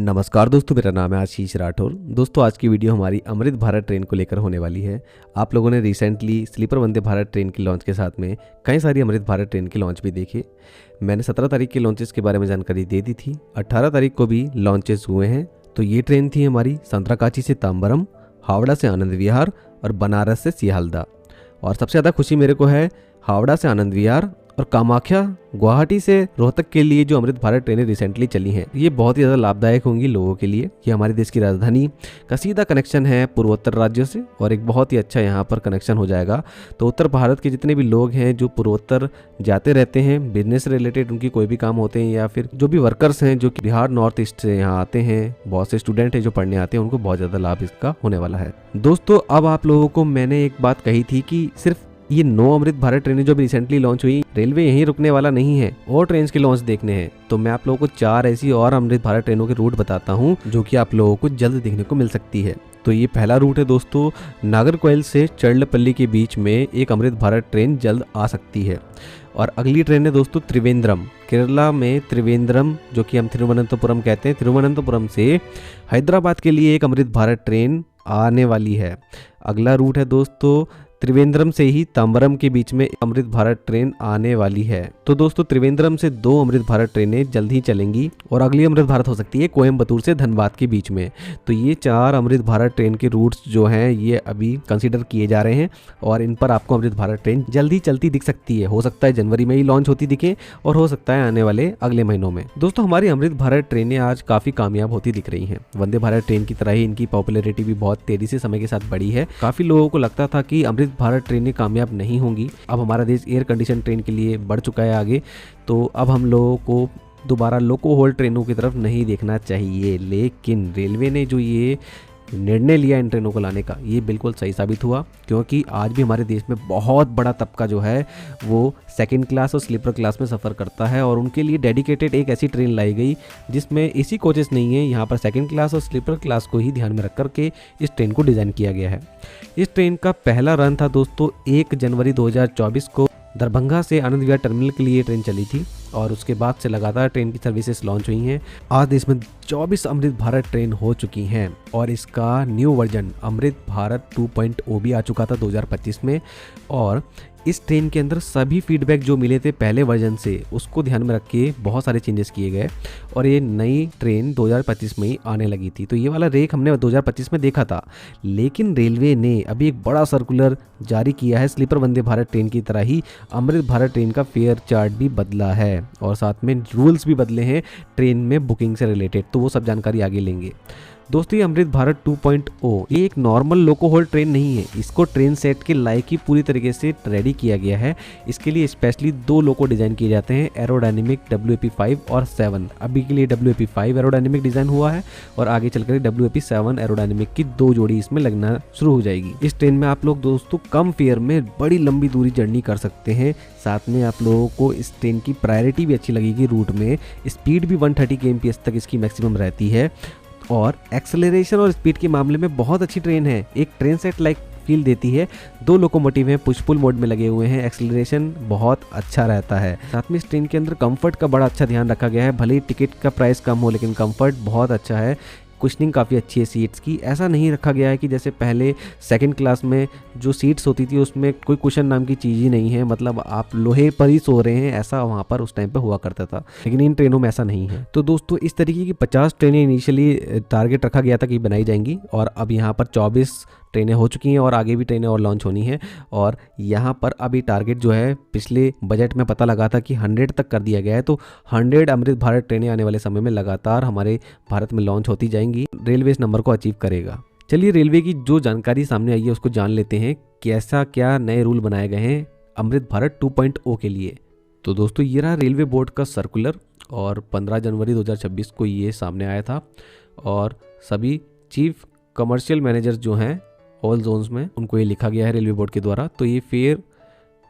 नमस्कार दोस्तों, मेरा नाम है आशीष राठौर। दोस्तों, आज की वीडियो हमारी अमृत भारत ट्रेन को लेकर होने वाली है। आप लोगों ने recently sleeper Vande Bharat train की लॉन्च के साथ में कई सारी अमृत भारत ट्रेन की लॉन्च भी देखे। मैंने 17 तारीख के लॉन्चेस के बारे में जानकारी दे दी थी। 18 तारीख को भी लॉन्चेस हुए हैं। तो ये ट्रेन थी हमारी संतरागाछी से तांबरम, हावड़ा से आनंद विहार और बनारस से सियालदा। और सबसे ज़्यादा खुशी मेरे को है हावड़ा से आनंद विहार और कामाख्या गुवाहाटी से रोहतक के लिए जो अमृत भारत ट्रेनें रिसेंटली चली हैं, ये बहुत ही ज़्यादा लाभदायक होंगी लोगों के लिए। ये हमारे देश की राजधानी का सीधा कनेक्शन है पूर्वोत्तर राज्यों से और एक बहुत ही अच्छा यहाँ पर कनेक्शन हो जाएगा। तो उत्तर भारत के जितने भी लोग हैं जो पूर्वोत्तर जाते रहते हैं, बिजनेस रिलेटेड उनकी कोई भी काम होते हैं, या फिर जो भी वर्कर्स हैं जो कि बिहार नॉर्थ ईस्ट से यहाँ आते हैं, बहुत से स्टूडेंट हैं जो पढ़ने आते हैं, उनको बहुत ज़्यादा लाभ इसका होने वाला है। दोस्तों, अब आप लोगों को मैंने एक बात कही थी कि सिर्फ ये 9 अमृत भारत ट्रेनें जो भी रिसेंटली लॉन्च हुई, रेलवे यहीं रुकने वाला नहीं है और ट्रेन के लॉन्च देखने हैं। तो मैं आप लोगों को 4 ऐसी और अमृत भारत ट्रेनों के रूट बताता हूं जो कि आप लोगों को जल्द देखने को मिल सकती है। तो ये पहला रूट है दोस्तों, नागरकोइल से चर्लपल्ली के बीच में एक अमृत भारत ट्रेन जल्द आ सकती है। और अगली ट्रेन है दोस्तों त्रिवेंद्रम, केरला में त्रिवेंद्रम, जो कि हम तिरुवनंतपुरम कहते हैं। तिरुवनंतपुरम से हैदराबाद के लिए एक अमृत भारत ट्रेन आने वाली है। अगला रूट है दोस्तों, त्रिवेंद्रम से ही तांबरम के बीच में अमृत भारत ट्रेन आने वाली है। तो दोस्तों, त्रिवेंद्रम से 2 अमृत भारत ट्रेनें जल्द ही चलेंगी और अगली अमृत भारत हो सकती है कोयम्बतूर से धनबाद के बीच में। तो ये 4 अमृत भारत ट्रेन के रूट्स जो हैं ये अभी कंसीडर किए जा रहे हैं और इन पर आपको अमृत भारत ट्रेन जल्द ही चलती दिख सकती है। हो सकता है जनवरी में ही लॉन्च होती दिखे और हो सकता है आने वाले अगले महीनों में। दोस्तों, हमारी अमृत भारत ट्रेनें आज काफी कामयाब होती दिख रही हैं। वंदे भारत ट्रेन की तरह ही इनकी पॉपुलैरिटी भी बहुत तेजी से समय के साथ बढ़ी है। काफी लोगों को लगता था कि अमृत भारत ट्रेनें कामयाब नहीं होंगी। अब हमारा देश एयर कंडीशन ट्रेन के लिए बढ़ चुका है आगे, तो अब हम लोगों को दोबारा लोको होल्ड ट्रेनों की तरफ नहीं देखना चाहिए। लेकिन रेलवे ने जो ये निर्णय लिया इन ट्रेनों को लाने का, ये बिल्कुल सही साबित हुआ, क्योंकि आज भी हमारे देश में बहुत बड़ा तबका जो है वो सेकंड क्लास और स्लीपर क्लास में सफ़र करता है और उनके लिए डेडिकेटेड एक ऐसी ट्रेन लाई गई जिसमें एसी कोचेस नहीं है। यहाँ पर सेकंड क्लास और स्लीपर क्लास को ही ध्यान में रख करके इस ट्रेन को डिज़ाइन किया गया है। इस ट्रेन का पहला रन था दोस्तों 1 जनवरी 2024 को। दरभंगा से आनंद विहार टर्मिनल के लिए ट्रेन चली थी और उसके बाद से लगातार ट्रेन की सर्विसेज लॉन्च हुई हैं। आज देश में 24 अमृत भारत ट्रेन हो चुकी हैं और इसका न्यू वर्जन अमृत भारत 2.0 भी आ चुका था 2025 में। और इस ट्रेन के अंदर सभी फीडबैक जो मिले थे पहले वर्जन से, उसको ध्यान में रख के बहुत सारे चेंजेस किए गए और ये नई ट्रेन 2025 में ही आने लगी थी। तो ये वाला रेक हमने 2025 में देखा था, लेकिन रेलवे ने अभी एक बड़ा सर्कुलर जारी किया है। स्लीपर वंदे भारत ट्रेन की तरह ही अमृत भारत ट्रेन का फेयर चार्ट भी बदला है और साथ में रूल्स भी बदले हैं ट्रेन में बुकिंग से रिलेटेड। तो वो सब जानकारी आगे लेंगे। दोस्तों, ये अमृत भारत 2.0 ये एक नॉर्मल लोको होल्ड ट्रेन नहीं है। इसको ट्रेन सेट के लायक ही पूरी तरीके से रेडी किया गया है। इसके लिए स्पेशली 2 लोको डिज़ाइन किए जाते हैं, एरोडायनेमिक WAP5 और 7। अभी के लिए WAP5 एरोडायनेमिक डिज़ाइन हुआ है और आगे चलकर WAP7 एरोडायनेमिक की 2 जोड़ी इसमें लगना शुरू हो जाएगी। इस ट्रेन में आप लोग दोस्तों कम फेयर में बड़ी लंबी दूरी जर्नी कर सकते हैं। साथ में आप लोगों को इस ट्रेन की प्रायोरिटी भी अच्छी लगेगी। रूट में स्पीड भी 130 kmph तक इसकी मैक्सिमम रहती है और एक्सेलरेशन और स्पीड के मामले में बहुत अच्छी ट्रेन है। एक ट्रेन सेट लाइक फील देती है। 2 लोकोमोटिव हैं, पुश पुल मोड में लगे हुए हैं। एक्सेलरेशन बहुत अच्छा रहता है। साथ में इस ट्रेन के अंदर कंफर्ट का बड़ा अच्छा ध्यान रखा गया है। भले ही टिकट का प्राइस कम हो, लेकिन कंफर्ट बहुत अच्छा है। कुशनिंग काफ़ी अच्छी है सीट्स की। ऐसा नहीं रखा गया है कि जैसे पहले सेकंड क्लास में जो सीट्स होती थी उसमें कोई कुशन नाम की चीज़ ही नहीं है, मतलब आप लोहे पर ही सो रहे हैं, ऐसा वहाँ पर उस टाइम पे हुआ करता था। लेकिन इन ट्रेनों में ऐसा नहीं है। तो दोस्तों, इस तरीके की 50 ट्रेनें इनिशियली टारगेट रखा गया था कि बनाई जाएंगी और अब यहाँ पर 24 ट्रेनें हो चुकी हैं और आगे भी ट्रेनें और लॉन्च होनी है। और यहाँ पर अभी टारगेट जो है पिछले बजट में पता लगा था कि 100 तक कर दिया गया है। तो 100 अमृत भारत ट्रेनें आने वाले समय में लगातार हमारे भारत में लॉन्च होती जाएंगी। रेलवे इस नंबर को अचीव करेगा। चलिए, रेलवे की जो जानकारी सामने आई है उसको जान लेते हैं, कैसा क्या नए रूल बनाए गए हैं अमृत भारत 2.0 के लिए। तो दोस्तों, ये रहा रेलवे बोर्ड का सर्कुलर और 15 जनवरी 2026 को ये सामने आया था और सभी चीफ कमर्शियल मैनेजर्स जो हैं ऑल जोन्स में, उनको ये लिखा गया है रेलवे बोर्ड के द्वारा। तो ये फेयर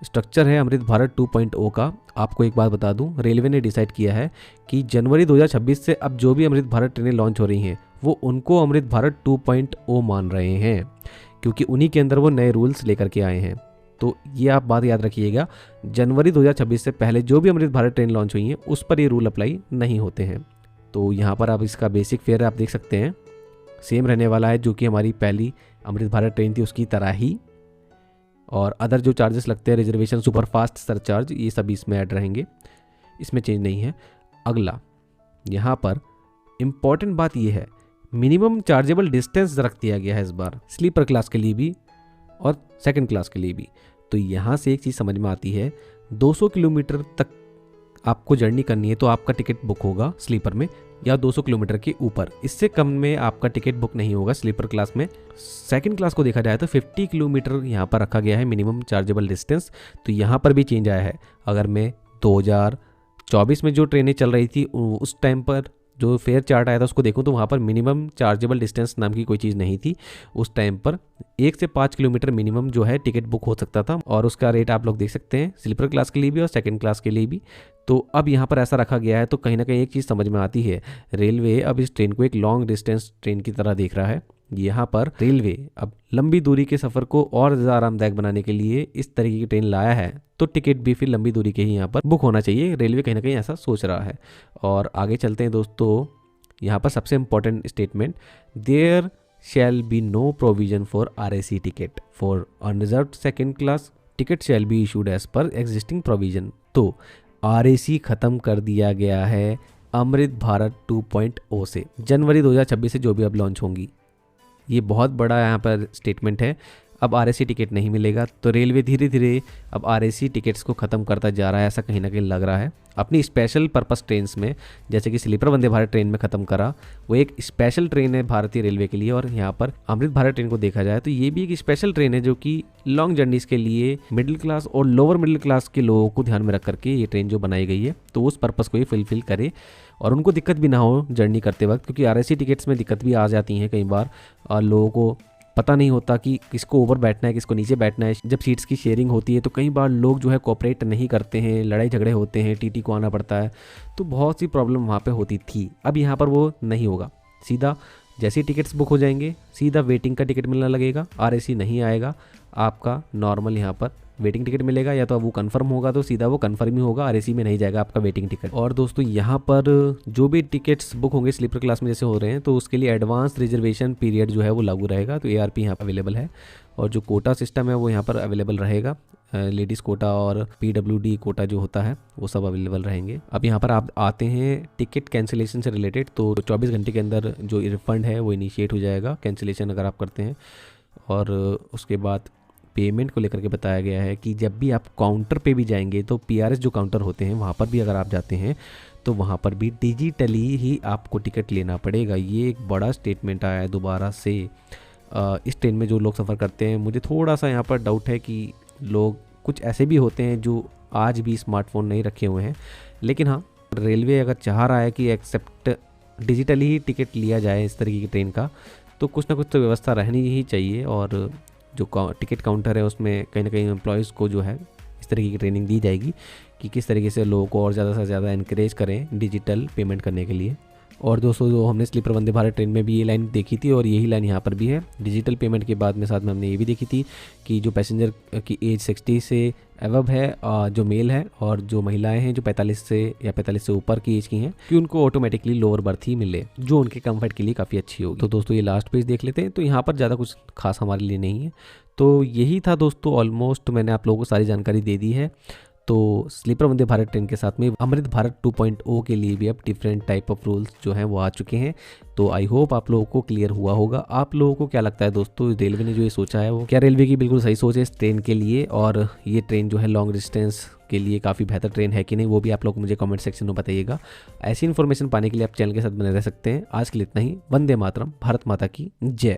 स्ट्रक्चर है अमृत भारत 2.0 का। आपको एक बात बता दूं, रेलवे ने डिसाइड किया है कि जनवरी 2026 से अब जो भी अमृत भारत ट्रेनें लॉन्च हो रही हैं वो उनको अमृत भारत 2.0 मान रहे हैं, क्योंकि उन्हीं के अंदर वो नए रूल्स लेकर के आए हैं। तो ये आप बात याद रखिएगा, जनवरी 2026 से पहले जो भी अमृत भारत ट्रेन लॉन्च हुई हैं उस पर ये रूल अप्लाई नहीं होते हैं। तो यहाँ पर आप इसका बेसिक फेयर आप देख सकते हैं सेम रहने वाला है, जो कि हमारी पहली अमृत भारत ट्रेन थी उसकी तरह ही। और अदर जो चार्जेस लगते हैं, रिजर्वेशन, सुपर फास्ट सरचार्ज, ये सभी इसमें ऐड रहेंगे, इसमें चेंज नहीं है। अगला यहाँ पर इम्पॉर्टेंट बात ये है, मिनिमम चार्जेबल डिस्टेंस रख दिया गया है इस बार स्लीपर क्लास के लिए भी और सेकंड क्लास के लिए भी। तो यहाँ से एक चीज़ समझ में आती है, 200 किलोमीटर तक आपको जर्नी करनी है तो आपका टिकट बुक होगा स्लीपर में, या 200 किलोमीटर के ऊपर, इससे कम में आपका टिकट बुक नहीं होगा स्लीपर क्लास में। सेकंड क्लास को देखा जाए तो 50 किलोमीटर यहाँ पर रखा गया है मिनिमम चार्जेबल डिस्टेंस। तो यहाँ पर भी चेंज आया है। अगर मैं 2024 में जो ट्रेनें चल रही थी उस टाइम पर जो फेयर चार्ट आया था उसको देखूं तो वहाँ पर मिनिमम चार्जेबल डिस्टेंस नाम की कोई चीज़ नहीं थी। उस टाइम पर 1 से 5 किलोमीटर मिनिमम जो है टिकट बुक हो सकता था, और उसका रेट आप लोग देख सकते हैं स्लीपर क्लास के लिए भी और सेकंड क्लास के लिए भी। तो अब यहाँ पर ऐसा रखा गया है, तो कहीं ना कहीं एक चीज़ समझ में आती है, रेलवे अब इस ट्रेन को एक लॉन्ग डिस्टेंस ट्रेन की तरह देख रहा है। यहाँ पर रेलवे अब लंबी दूरी के सफ़र को और ज़्यादा आरामदायक बनाने के लिए इस तरीके की ट्रेन लाया है, तो टिकट भी फिर लंबी दूरी के ही यहाँ पर बुक होना चाहिए। रेलवे कहीं ना कहीं ऐसा सोच रहा है। और आगे चलते हैं दोस्तों, यहाँ पर सबसे important statement, there shall be no provision for RAC ticket for unreserved second class, ticket shall be issued as per existing provision. तो RAC ख़त्म कर दिया गया है अमृत भारत 2.0 से, जनवरी 2026 से जो भी अब लॉन्च होंगी। ये बहुत बड़ा यहाँ पर स्टेटमेंट है। अब RAC टिकट नहीं मिलेगा, तो रेलवे धीरे धीरे अब RAC टिकट्स को ख़त्म करता जा रहा है, ऐसा कहीं ना कहीं लग रहा है। अपनी स्पेशल पर्पस ट्रेन्स में, जैसे कि स्लीपर वंदे भारत ट्रेन में ख़त्म करा, वो एक स्पेशल ट्रेन है भारतीय रेलवे के लिए। और यहाँ पर अमृत भारत ट्रेन को देखा जाए तो ये भी एक स्पेशल ट्रेन है, जो कि लॉन्ग जर्नीज़ के लिए मिडिल क्लास और लोअर मिडिल क्लास के लोगों को ध्यान में रख करके ये ट्रेन जो बनाई गई है, तो उस पर्पज़ को ये फुलफिल करे और उनको दिक्कत भी ना हो जर्नी करते वक्त, क्योंकि RAC टिकट्स में दिक्कत भी आ जाती हैं कई बार, और लोगों को पता नहीं होता कि किसको ऊपर बैठना है किसको नीचे बैठना है। जब सीट्स की शेयरिंग होती है तो कई बार लोग जो है कोऑपरेट नहीं करते हैं, लड़ाई झगड़े होते हैं, TT को आना पड़ता है, तो बहुत सी प्रॉब्लम वहाँ पे होती थी। अब यहाँ पर वो नहीं होगा, सीधा जैसे ही टिकट्स बुक हो जाएंगे सीधा वेटिंग का टिकट मिलने लगेगा, RAC नहीं आएगा, आपका नॉर्मल यहाँ पर वेटिंग टिकट मिलेगा, या तो वो कंफर्म होगा तो सीधा वो कंफर्म ही होगा, RAC में नहीं जाएगा आपका वेटिंग टिकट। और दोस्तों यहाँ पर जो भी टिकट्स बुक होंगे स्लीपर क्लास में जैसे हो रहे हैं, तो उसके लिए एडवांस रिजर्वेशन पीरियड जो है वो लागू रहेगा। तो ARP यहाँ पर अवेलेबल है, और जो कोटा सिस्टम है वो यहाँ पर अवेलेबल रहेगा। लेडीज़ कोटा और PWD कोटा जो होता है वो सब अवेलेबल रहेंगे। अब यहाँ पर आप आते हैं टिकट कैंसिलेशन से रिलेटेड, तो 24 घंटे के अंदर जो रिफंड है वो इनिशिएट हो जाएगा कैंसिलेशन अगर आप करते हैं। और उसके बाद पेमेंट को लेकर के बताया गया है कि जब भी आप काउंटर पे भी जाएंगे तो PRS जो काउंटर होते हैं वहाँ पर भी अगर आप जाते हैं तो वहाँ पर भी डिजिटली ही आपको टिकट लेना पड़ेगा। ये एक बड़ा स्टेटमेंट आया है दोबारा से। इस ट्रेन में जो लोग सफ़र करते हैं, मुझे थोड़ा सा यहाँ पर डाउट है कि लोग कुछ ऐसे भी होते हैं जो आज भी स्मार्टफोन नहीं रखे हुए हैं, लेकिन हाँ, रेलवे अगर चाह रहा है कि एक्सेप्ट डिजिटली ही टिकट लिया जाए इस तरीके की ट्रेन का, तो कुछ ना कुछ तो व्यवस्था रहनी ही चाहिए। और जो टिकट काउंटर है उसमें कहीं ना कहीं एम्प्लॉयज़ को जो है इस तरीके की ट्रेनिंग दी जाएगी कि किस तरीके से लोगों को और ज़्यादा से ज़्यादा इनकरेज करें डिजिटल पेमेंट करने के लिए। और दोस्तों जो हमने स्लीपर वंदे भारत ट्रेन में भी ये लाइन देखी थी और यही लाइन यहाँ पर भी है। डिजिटल पेमेंट के बाद में साथ में हमने ये भी देखी थी कि जो पैसेंजर की एज 60 से अबव है, जो मेल है, और जो महिलाएं हैं जो 45 से या 45 से ऊपर की एज की हैं, कि उनको ऑटोमेटिकली लोअर बर्थ ही मिले, जो उनके कंफर्ट के लिए काफ़ी अच्छी होगी। तो दोस्तों ये लास्ट पेज देख लेते हैं। तो यहाँ पर ज़्यादा कुछ खास हमारे लिए नहीं है। तो यही था दोस्तों, ऑलमोस्ट मैंने आप लोगों को सारी जानकारी दे दी है। तो स्लीपर वंदे भारत ट्रेन के साथ में अमृत भारत 2.0 के लिए भी अब डिफरेंट टाइप ऑफ रूल्स जो हैं वो आ चुके हैं। तो आई होप आप लोगों को क्लियर हुआ होगा। आप लोगों को क्या लगता है दोस्तों, रेलवे ने जो ये सोचा है वो क्या रेलवे की बिल्कुल सही सोच है इस ट्रेन के लिए, और ये ट्रेन जो है लॉन्ग डिस्टेंस के लिए काफ़ी बेहतर ट्रेन है कि नहीं, वो भी आप लोग मुझे कमेंट सेक्शन में बताइएगा। ऐसी इन्फॉर्मेशन पाने के लिए आप चैनल के साथ बने रह सकते हैं। आज के लिए इतना ही। वंदे मातरम, भारत माता की जय।